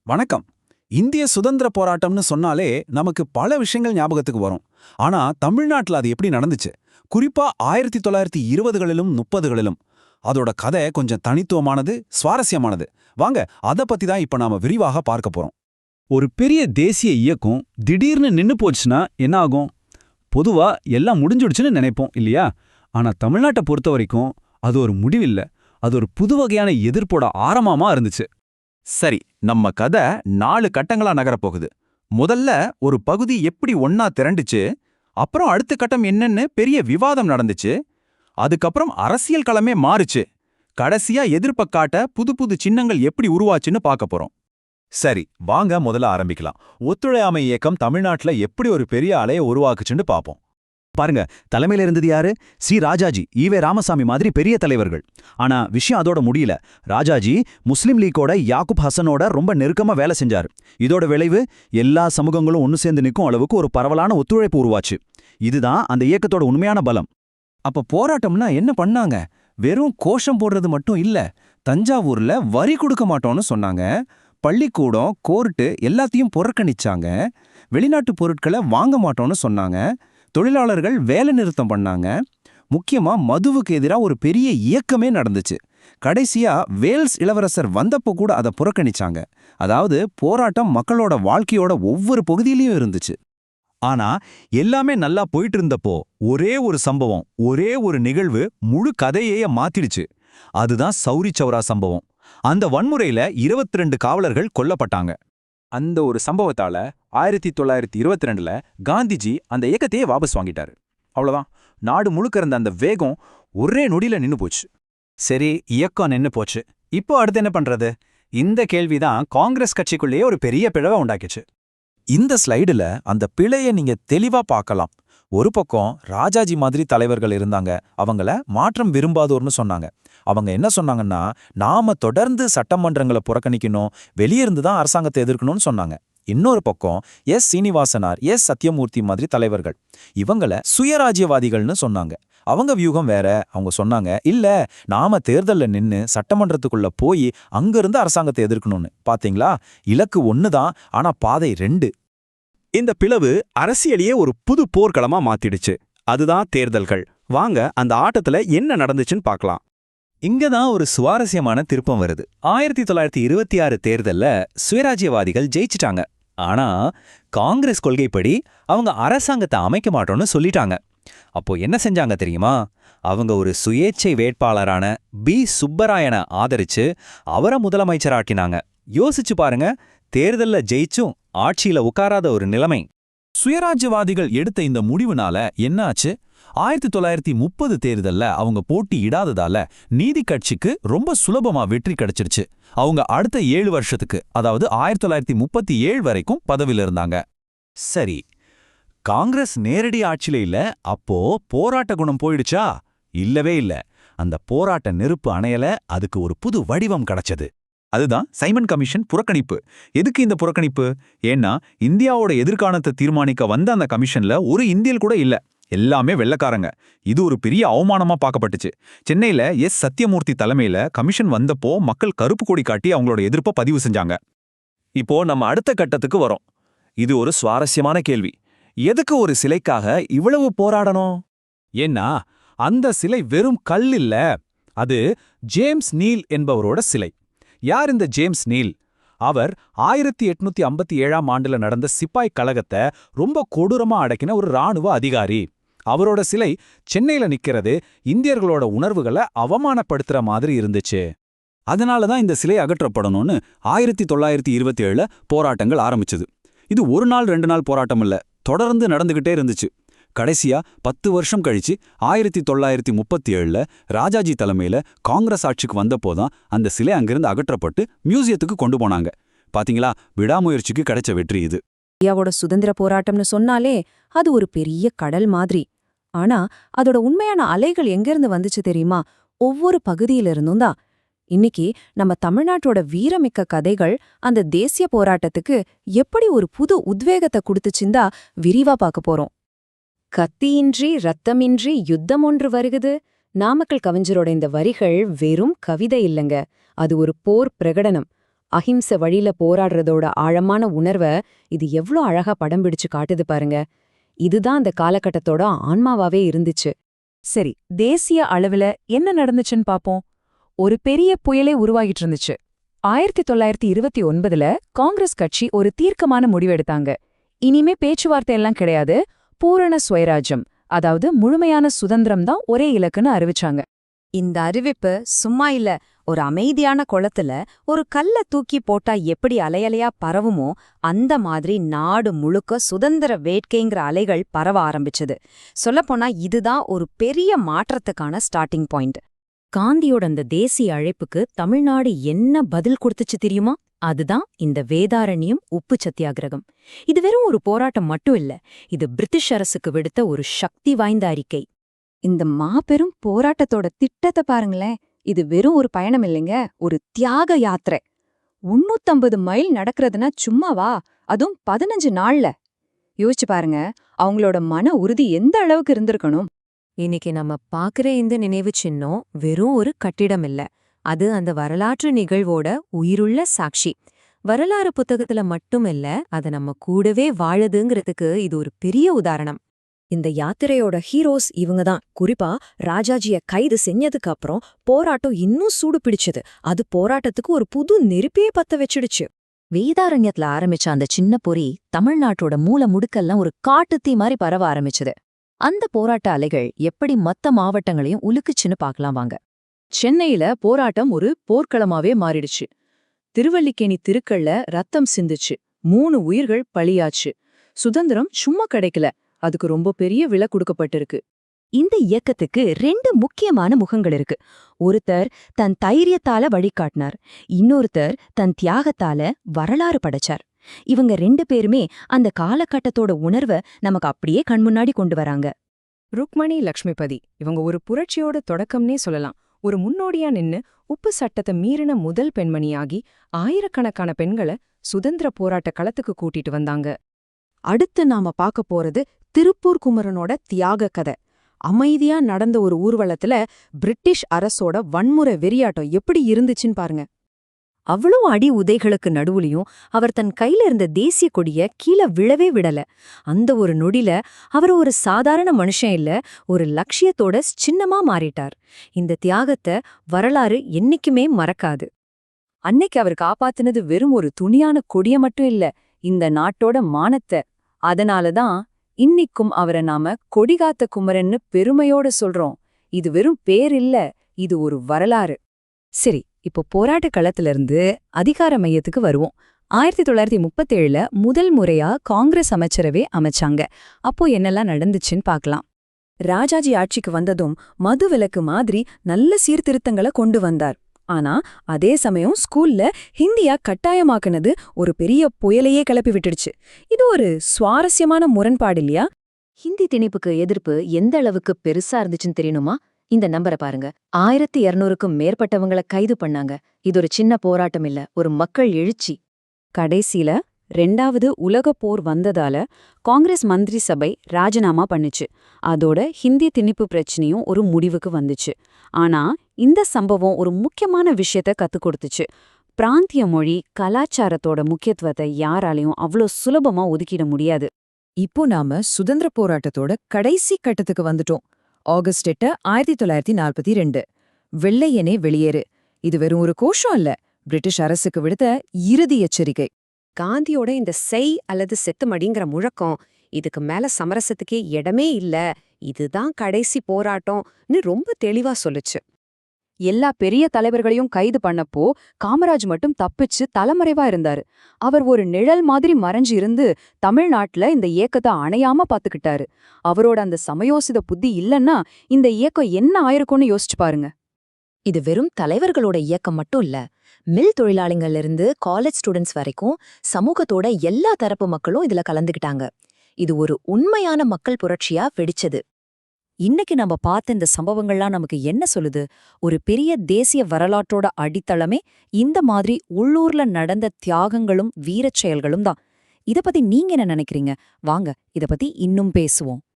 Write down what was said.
வணக்கம். இந்திய சுதந்திர போராட்டம்னு சொன்னாலே நமக்கு பல விஷயங்கள் ஞாபகத்துக்கு வரும். ஆனா தமிழ்நாட்டுல அது எப்படி நடந்துச்சு? குறிப்பா 1920களிலும் 30களிலும் அதோட கதை கொஞ்சம் தனித்துவமானது, சுவாரஸ்யமானது. வாங்க அத பத்தி தான் இப்ப நாம விரிவாக பார்க்க போறோம். ஒரு பெரிய தேசிய இயக்கம் திடீர்னு நின்னு போச்சுன்னா என்ன ஆகும்? பொதுவா எல்லாம் முடிஞ்சுடுச்சுன்னு நினைப்போம் இல்லையா? ஆனா தமிழ்நாட்டை பொறுத்த வரைக்கும் அது ஒரு முடிவில்ல. அது ஒரு புது வகையான எதிர்ப்போட ஆரம்பமா இருந்துச்சு. சரி, நம்ம கதை 4 கட்டங்களா நகரப்போகுது. முதல்ல ஒரு பகுதி எப்படி ஒன்னா திரண்டுச்சு, அப்புறம் அடுத்த கட்டம் என்னன்னு பெரிய விவாதம் நடந்துச்சு, அதுக்கப்புறம் அரசியல் களமே மாறுச்சு, கடைசியா எதிர்ப்ப காட்ட புது புது சின்னங்கள் எப்படி உருவாச்சுன்னு பார்க்க போறோம். சரி, வாங்க முதல்ல ஆரம்பிக்கலாம். ஒத்துழையாமை இயக்கம் தமிழ்நாட்டுல எப்படி ஒரு பெரிய அலையை உருவாக்குச்சுன்னு பாப்போம். பாருங்க, தலைமையில இருந்தது யாரு? சி ராஜாஜி, ஈவே ராமசாமி மாதிரி பெரிய தலைவர்கள். ஆனா விஷயம் அதோட முடியல. ராஜாஜி முஸ்லிம் லீக்கோட யாக்குப் ஹசனோட ரொம்ப நெருக்கமா வேலை செஞ்சாரு. இதோட விளைவு எல்லா சமூகங்களும் ஒன்னு சேர்ந்து நிற்கும் அளவுக்கு ஒரு பரவலான ஒத்துழைப்பு உருவாச்சு. இதுதான் அந்த இயக்கத்தோட உண்மையான பலம். அப்ப போராட்டம்னா என்ன பண்ணாங்க? வெறும் கோஷம் போடுறது மட்டும் இல்ல. தஞ்சாவூர்ல வரி கொடுக்க மாட்டோம்னு சொன்னாங்க. பள்ளிக்கூடம், கோர்ட்டு எல்லாத்தையும் புறக்கணிச்சாங்க. வெளிநாட்டு பொருட்களை வாங்க மாட்டோம்னு சொன்னாங்க. தொழிலாளர்கள் வேலை நிறுத்தம் பண்ணாங்க. முக்கியமா மதுவுக்கு எதிராக ஒரு பெரிய இயக்கமே நடந்துச்சு. கடைசியா வேல்ஸ் இளவரசர் வந்தப்போ கூட அதை புறக்கணிச்சாங்க. அதாவது போராட்டம் மக்களோட வாழ்க்கையோட ஒவ்வொரு பகுதியிலையும் இருந்துச்சு. ஆனா எல்லாமே நல்லா போயிட்டு இருந்தப்போ ஒரே ஒரு சம்பவம், ஒரே ஒரு நிகழ்வு முழு கதையே மாத்திடுச்சு. அதுதான் சௌரி சௌரா சம்பவம். அந்த வன்முறையில 22 காவலர்கள் கொல்லப்பட்டாங்க. அந்த ஒரு சம்பவத்தால 1922ல காந்திஜி அந்த இயக்கத்தையே வாபஸ் வாங்கிட்டாரு. அவ்வளவுதான். நாடு முழுக்க இருந்த அந்த வேகம் ஒரே நொடியில நின்னு போச்சு. சரி, இயக்கம் நின்னு போச்சு. இப்போ அடுத்து என்ன பண்றது? இந்த கேள்விதான் காங்கிரஸ் கட்சிக்குள்ளேயே ஒரு பெரிய பிளவை உண்டாக்கிச்சு. இந்த ஸ்லைடுல அந்த பிழைய நீங்க தெளிவா பார்க்கலாம். ஒரு பக்கம் ராஜாஜி மாதிரி தலைவர்கள் இருந்தாங்க. அவங்கள மாற்றம் விரும்பாதோர்னு சொன்னாங்க. அவங்க என்ன சொன்னாங்கன்னா, நாம தொடர்ந்து சட்டமன்றங்களை புறக்கணிக்கணும், வெளியிருந்து தான் அரசாங்கத்தை எதிர்க்கணும்னு சொன்னாங்க. இன்னொரு பக்கம் சீனிவாசனார், சத்யமூர்த்தி மாதிரி தலைவர்கள். இவங்கள சுயராஜ்யவாதிகள்னு சொன்னாங்க. அவங்க வியூகம் வேற. அவங்க சொன்னாங்க, இல்ல நாம தேர்தல்ல நின்னு சட்டமன்றத்துக்குள்ள போய் அங்கிருந்து அரசாங்கத்தை எதிர்க்கணும்னு. பாத்தீங்களா, இலக்கு ஒண்ணுதான், ஆனா பாதை 2. இந்த பிளவு அரசியலையே ஒரு புது போர்க்களமா மாத்திடுச்சு. அதுதான் தேர்தல்கள். வாங்க அந்த ஆட்டத்துல என்ன நடந்துச்சுன்னு பார்க்கலாம். இங்கதான் ஒரு சுவாரஸ்யமான திருப்பம் வருது. 1926 தேர்தல்ல சுயராஜ்யவாதிகள் ஜெயிச்சிட்டாங்க. ஆனா காங்கிரஸ் கொள்கைப்படி அவங்க அரசாங்கத்தை அமைக்க மாட்டோம்னு சொல்லிட்டாங்க. அப்போ என்ன செஞ்சாங்க தெரியுமா? அவங்க ஒரு சுயேச்சை வேட்பாளரான பி சுப்பராயனை ஆதரிச்சு அவரை முதலமைச்சராக்கினாங்க. யோசிச்சு பாருங்க, தேர்தல்ல ஜெயிச்சும் ஆட்சியில உட்காராத ஒரு நிலைமை. சுயராஜ்யவாதிகள் எடுத்த இந்த முடிவுனால என்ன ஆச்சு? 1930 தேர்தல்ல அவங்க போட்டி இடாததால நீதி கட்சிக்கு ரொம்ப சுலபமா வெற்றி கிடைச்சிருச்சு. அவங்க அடுத்த 7 வருஷத்துக்கு, அதாவது 1937 வரைக்கும் பதவியில இருந்தாங்க. சரி, காங்கிரஸ் நேரடி ஆட்சியில இல்ல. அப்போ போராட்ட குணம் போயிடுச்சா? இல்லவே இல்ல. அந்த போராட்ட நெருப்பு அணையல. அதுக்கு ஒரு புது வடிவம் கிடைச்சது. அதுதான் சைமன் கமிஷன் புறக்கணிப்பு. எதுக்கு இந்த புறக்கணிப்பு? ஏன்னா இந்தியாவோட எதிர்காலத்தை தீர்மானிக்க வந்த அந்த கமிஷன்ல ஒரு இந்தியல் கூட இல்ல. எல்லாமே வெள்ளக்காரங்க. இது ஒரு பெரிய அவமானமா பார்க்கப்பட்டுச்சு. சென்னையில சத்யமூர்த்தி தலைமையில கமிஷன் வந்தப்போ மக்கள் கருப்பு கொடி காட்டி அவங்களோட எதிர்ப்பை பதிவு செஞ்சாங்க. இப்போ நம்ம அடுத்த கட்டத்துக்கு வரோம். இது ஒரு சுவாரஸ்யமான கேள்வி. எதுக்கு ஒரு சிலைக்காக இவ்வளவு போராடணும்? ஏன்னா அந்த சிலை வெறும் கல் இல்ல. அது ஜேம்ஸ் நீல் என்பவரோட சிலை. யார் இந்த ஜேம்ஸ் நீல்? அவர் 1857ஆம் ஆண்டுல நடந்த சிப்பாய் கழகத்தை ரொம்ப கொடூரமா அடக்கின ஒரு இராணுவ அதிகாரி. அவரோட சிலை சென்னையில நிக்கிறது இந்தியர்களோட உணர்வுகளை அவமானப்படுத்துற மாதிரி இருந்துச்சு. அதனாலதான் இந்த சிலை அகற்றப்படணும்னு 1927ல போராட்டங்கள் ஆரம்பிச்சது. இது ஒரு நாள் 2 நாள் போராட்டம் இல்ல, தொடர்ந்து நடந்துகிட்டே இருந்துச்சு. கடைசியா 10 வருஷம் கழிச்சு 1937ல ராஜாஜி தலைமையில காங்கிரஸ் ஆட்சிக்கு வந்தப்போதான் அந்த சிலை அங்கிருந்து அகற்றப்பட்டு மியூசியத்துக்கு கொண்டு போனாங்க. பாத்தீங்களா, விடாமுயற்சிக்கு கிடைச்ச வெற்றி இது. இந்தியாவோட சுதந்திர போராட்டம்னு சொன்னாலே அது ஒரு பெரிய கடல் மாதிரி. ஆனா அதோட உண்மையான அலைகள் எங்கிருந்து வந்துச்சு தெரியுமா? ஒவ்வொரு பகுதியிலிருந்தும் தான். இன்னைக்கு நம்ம தமிழ்நாட்டோட வீரமிக்க கதைகள் அந்த தேசிய போராட்டத்துக்கு எப்படி ஒரு புது உத்வேகத்தை கொடுத்துச்சிந்தா விரிவா பார்க்க போறோம். கத்தியின்றி ரத்தமின்றி யுத்தம் ஒன்று வருகுது. நாமக்கல் கவிஞரோட இந்த வரிகள் வெறும் கவிதை இல்லங்க, அது ஒரு போர் பிரகடனம். அஹிம்சை வழியில போராடுறதோட ஆழமான உணர்வ இது எவ்ளோ அழகா படம் பிடிச்சு காட்டுது பாருங்க. இதுதான் அந்த காலகட்டத்தோட ஆன்மாவாவே இருந்துச்சு. சரி, தேசிய அளவுல என்ன நடந்துச்சுன்னு பாப்போம். ஒரு பெரிய புயலே உருவாகிட்டு இருந்துச்சு. 1929ல காங்கிரஸ் கட்சி ஒரு தீர்க்கமான முடிவெடுத்தாங்க. இனிமே பேச்சுவார்த்தை எல்லாம் கிடையாது, பூரண சுயராஜ்யம், அதாவது முழுமையான சுதந்திரம் தான் ஒரே இலக்குன்னு அறிவிச்சாங்க. இந்த அறிவிப்பு சும்மா இல்ல. ஒரு அமைதியான குளத்துல ஒரு கல்ல தூக்கி போட்டா எப்படி அலையலையா பரவுமோ அந்த மாதிரி நாடு முழுக்க சுதந்திர வேட்கைங்கிற அலைகள் பரவ ஆரம்பிச்சது. சொல்லப்போனா இதுதான் ஒரு பெரிய மாற்றத்துக்கான ஸ்டார்டிங் பாயிண்ட். காந்தியோட அந்த தேசிய அழைப்புக்கு தமிழ்நாடு என்ன பதில் கொடுத்துச்சு தெரியுமா? அதுதான் இந்த வேதாரண்யம் உப்பு சத்தியாகிரகம். இது வெறும் ஒரு போராட்டம் மட்டும் இல்ல, இது பிரிட்டிஷ் அரசுக்கு விடுத்த ஒரு சக்தி வாய்ந்த அறிக்கை. இந்த மாபெரும் போராட்டத்தோட திட்டத்தை பாருங்களேன். இது வெறும் ஒரு பயணம் இல்லைங்க, ஒரு தியாக யாத்திரை. 350 மைல் நடக்கிறதுனா சும்மாவா? அதுவும் 15 நாள்ல. யோசிச்சு பாருங்க, அவங்களோட மன உறுதி எந்த அளவுக்கு இருந்திருக்கணும். இன்னைக்கு நம்ம பாக்குற இந்த நினைவு சின்னம் வெறும் ஒரு கட்டிடம் இல்ல, அது அந்த வரலாற்று நிகழ்வோட உயிருள்ள சாட்சி. வரலாறு புத்தகத்துல மட்டும் இல்ல, அது நம்ம கூடவே வாழுதுங்கிறதுக்கு இது ஒரு பெரிய உதாரணம். இந்த யாத்திரையோட ஹீரோஸ் இவங்க தான். குறிப்பா ராஜாஜிய கைது செஞ்சதுக்கு அப்புறம் போராட்டம் இன்னும் சூடு பிடிச்சது. அது போராட்டத்துக்கு ஒரு புது நெருப்பே பத்த வச்சிடுச்சு. வேதாரண்யத்துல ஆரம்பிச்ச அந்த சின்ன பொறி தமிழ்நாட்டோட மூல முடுக்கெல்லாம் ஒரு காட்டுத்தீ மாதிரி பரவ ஆரம்பிச்சது. அந்த போராட்ட அலைகள் எப்படி மத்த மாவட்டங்களையும் உலுக்குச்சுன்னு பார்க்கலாம் வாங்க. சென்னையில போராட்டம் ஒரு போர்க்களமாவே மாறிடுச்சு. திருவல்லிக்கேணி தெருக்கள்ல ரத்தம் சிந்துச்சு, 3 உயிர்கள் பலியாச்சு. சுதந்திரம் சும்மா கிடைக்கல, அதுக்கு ரொம்ப பெரிய விலை கொடுக்கப்பட்டிருக்கு. இந்த இயக்கத்துக்கு 2 முக்கியமான முகங்கள் இருக்கு. ஒருத்தர் தன் தைரியத்தால வழிகாட்டினார், இன்னொருத்தர் தன் தியாகத்தால வரலாறு படைச்சார். இவங்க 2 பேருமே அந்த காலகட்டத்தோட உணர்வை நமக்கு அப்படியே கண்முன்னாடி கொண்டு வராங்க. ருக்மணி லக்ஷ்மிபதி இவங்க ஒரு புரட்சியோட தொடக்கம்னே சொல்லலாம். ஒரு முன்னோடியா நின்னு உப்பு சட்டத்தை மீறின முதல் பெண்மணியாகி ஆயிரக்கணக்கான பெண்களை சுதந்திர போராட்ட களத்துக்கு கூட்டிட்டு வந்தாங்க. அடுத்து நாம பார்க்க போறது திருப்பூர் குமரனோட தியாக கதை. அமைதியா நடந்த ஒரு ஊர்வலத்துல பிரிட்டிஷ் அரசோட வன்முறை வெறியாட்டம் எப்படி இருந்துச்சுன்னு பாருங்க. அவ்வளோ அடி உதைகளுக்கு நடுவுலையும் அவர் தன் கையில இருந்த தேசிய கொடிய கீழே விழவே விடல. அந்த ஒரு நொடில அவர் ஒரு சாதாரண மனுஷன் இல்ல, ஒரு லட்சியத்தோட சின்னமா மாறிட்டார். இந்த தியாகத்தை வரலாறு என்னைக்குமே மறக்காது. அன்னைக்கு அவர் காப்பாத்தினது வெறும் ஒரு துணியான கொடிய மட்டும் இல்ல, இந்த நாட்டோட மானத்தை. அதனாலதான் இன்னிக்கும் அவரை நாம கொடிகாத்த குமரன்னு பெருமையோட சொல்றோம். இது வெறும் பேர் இல்ல, இது ஒரு வரலாறு. சரி, இப்போ போராட்ட களத்திலிருந்து அதிகார மையத்துக்கு வருவோம். 1937ல முதல் முறையா காங்கிரஸ் அமைச்சரவை அமைச்சாங்க. அப்போ என்னெல்லாம் நடந்துச்சுன்னு பார்க்கலாம். ராஜாஜி ஆட்சிக்கு வந்ததும் மது விலக்கு மாதிரி நல்ல சீர்திருத்தங்களை கொண்டு வந்தார். ஆனா அதே சமயம் ஸ்கூல்ல ஹிந்தியா கட்டாயமாக்குனது ஒரு பெரிய புயலையே கிளப்பி விட்டுடுச்சு. இது ஒரு சுவாரஸ்யமான முரண்பாடு இல்லையா? ஹிந்தி திணிப்புக்கு எதிர்ப்பு எந்த அளவுக்கு பெருசா இருந்துச்சுன்னு தெரியணுமா? இந்த நம்பரை பாருங்க. 1200க்கும் மேற்பட்டவங்களை கைது பண்ணாங்க. இது ஒரு சின்ன போராட்டம் இல்ல, ஒரு மக்கள் எழுச்சி. கடைசியில 2வது உலகப் போர் வந்ததால காங்கிரஸ் மந்திரி சபை ராஜினாமா பண்ணுச்சு. அதோட ஹிந்தி திணிப்பு பிரச்சனையும் ஒரு முடிவுக்கு வந்துச்சு. ஆனா இந்த சம்பவம் ஒரு முக்கியமான விஷயத்த கத்துக் கொடுத்துச்சு. பிராந்திய மொழி கலாச்சாரத்தோட முக்கியத்துவத்தை யாராலையும் அவ்வளோ சுலபமா ஒதுக்கிட முடியாது. இப்போ நாம சுதந்திர போராட்டத்தோட கடைசி கட்டத்துக்கு வந்துட்டோம். ஆகஸ்ட் 8, 1942. வெள்ளையனே வெளியேறு. இது வெறும் ஒரு கோஷம் இல்ல, பிரிட்டிஷ் அரசுக்கு விடுத்த இறுதி எச்சரிக்கை. காந்தியோட இந்த செய் அல்லது செத்துமடிங்கிற முழக்கம் இதுக்கு மேல சமரசத்துக்கே இடமே இல்ல, இதுதான் கடைசி போராட்டம்னு ரொம்ப தெளிவா சொல்லுச்சு. எல்லா பெரிய தலைவர்களையும் கைது பண்ணப்போ காமராஜ் மட்டும் தப்பிச்சு தலைமறைவா இருந்தாரு. அவர் ஒரு நிழல் மாதிரி மறைஞ்சு இருந்து தமிழ்நாட்டுல இந்த இயக்கத்தை அணையாம பாத்துக்கிட்டாரு. அவரோட அந்த சமயோசித புத்தி இல்லன்னா இந்த இயக்கம் என்ன ஆயிருக்கும்னு யோசிச்சு பாருங்க. இது வெறும் தலைவர்களோட இயக்கம் மட்டும் இல்ல, மில் தொழிலாளிகள்ல இருந்து காலேஜ் ஸ்டூடெண்ட்ஸ் வரைக்கும் சமூகத்தோட எல்லா தரப்பு மக்களும் இதுல கலந்துக்கிட்டாங்க. இது ஒரு உண்மையான மக்கள் புரட்சியா வெடிச்சது. இன்னைக்கு நம்ம பார்த்த இந்த சம்பவங்கள்லாம் நமக்கு என்ன சொல்லுது? ஒரு பெரிய தேசிய வரலாற்றோட அடித்தளமே இந்த மாதிரி உள்ளூர்ல நடந்த தியாகங்களும் வீரச் செயல்களும் தான். இத பத்தி நீங்க என்ன நினைக்கிறீங்க? வாங்க இத பத்தி இன்னும் பேசுவோம்.